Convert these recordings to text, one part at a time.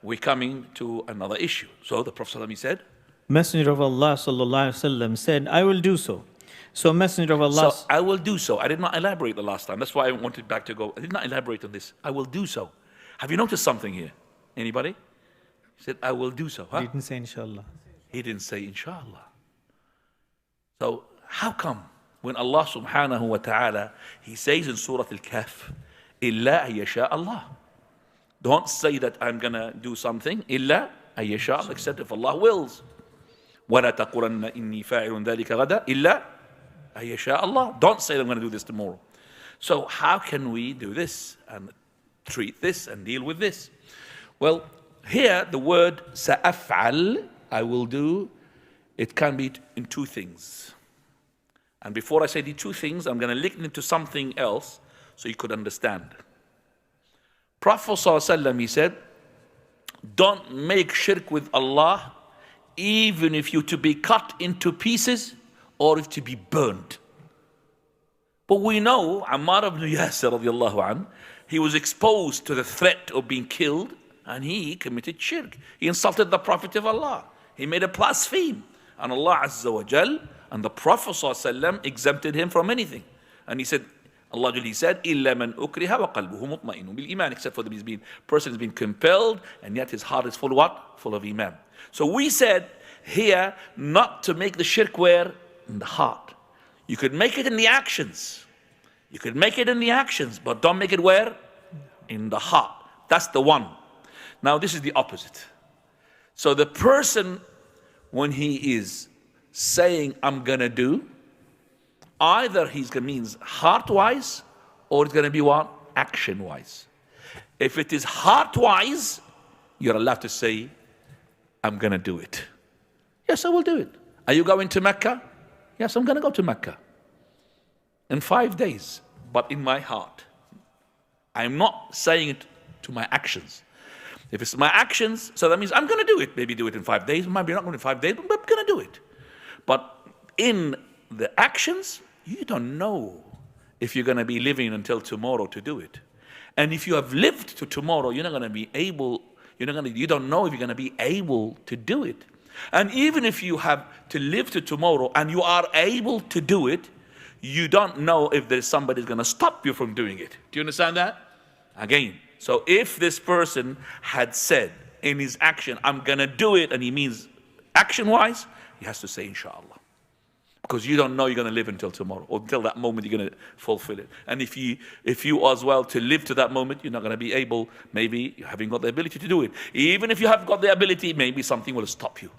we're coming to another issue. So the Prophet ﷺ said, Messenger of Allah sallallahu alaihi wasallam said, I will do so. So Messenger of Allah... So I will do so. I did not elaborate the last time. That's why I wanted back to go. I did not elaborate on this. I will do so. Have you noticed something here? Anybody? He said, I will do so. Huh? He didn't say inshallah. He didn't say inshallah. So how come when Allah subhanahu wa ta'ala, He says in Surah Al-Kahf, إِلَّا أَن يَشَاءَ اللَّهُ. Don't say that I'm going to do something. إِلَّا أَن يَشَاءَ, except if Allah wills. وَلَا تَقُولَنَّ إِنِّي فَاعِلٌ ذَلِكَ غَدًا إِلَّا أَن يَشَاءَ اللَّهُ. Don't say that I'm going to do this tomorrow. So how can we do this and treat this and deal with this? Well, here the word سَأَفْعَلْ, I will do, it can be in two things. And before I say the two things, I'm going to link it to something else so you could understand. Prophet ﷺ, he said, don't make shirk with Allah, even if you to be cut into pieces or if to be burned. But we know Ammar ibn Yasir radiallahu anh, he was exposed to the threat of being killed and he committed shirk. He insulted the Prophet of Allah. He made a blaspheme. And Allah Azza wa Jal and the Prophet ﷺ exempted him from anything. And he said, Allah Jal, he said, إِلَّا مَنْ أُكْرِهَ وَقَلْبُهُ مُطْمَئِنٌ بِالْإِيمَانِ, except for the person has been compelled and yet his heart is full of what? Full of Iman. So we said here not to make the shirk where? In the heart. You could make it in the actions. You could make it in the actions, but don't make it where? In the heart. That's the one. Now this is the opposite. So the person, when he is saying, I'm gonna do, either he's gonna means heart-wise, or it's gonna be what? Action-wise. If it is heart-wise, you're allowed to say, I'm gonna do it. Yes, I will do it. Are you going to Mecca? Yes, I'm gonna go to Mecca. In 5 days, but in my heart. I'm not saying it to my actions. If it's my actions, so that means I'm going to do it. Maybe do it in 5 days, maybe not going to 5 days, but I'm going to do it. But in the actions, you don't know if you're going to be living until tomorrow to do it. And if you have lived to tomorrow, you're not going to be able, you don't know if you're going to be able to do it. And even if you have to live to tomorrow and you are able to do it, you don't know if there's somebody who's going to stop you from doing it. Do you understand that? Again, so if this person had said in his action, I'm going to do it, and he means action-wise, he has to say, inshallah. Because you don't know you're going to live until tomorrow, or until that moment you're going to fulfill it. And if you as well to live to that moment, you're not going to be able, maybe you haven't got the ability to do it. Even if you have got the ability, maybe something will stop you.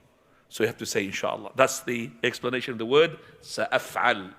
So you have to say, inshallah. That's the explanation of the word, سأفعل.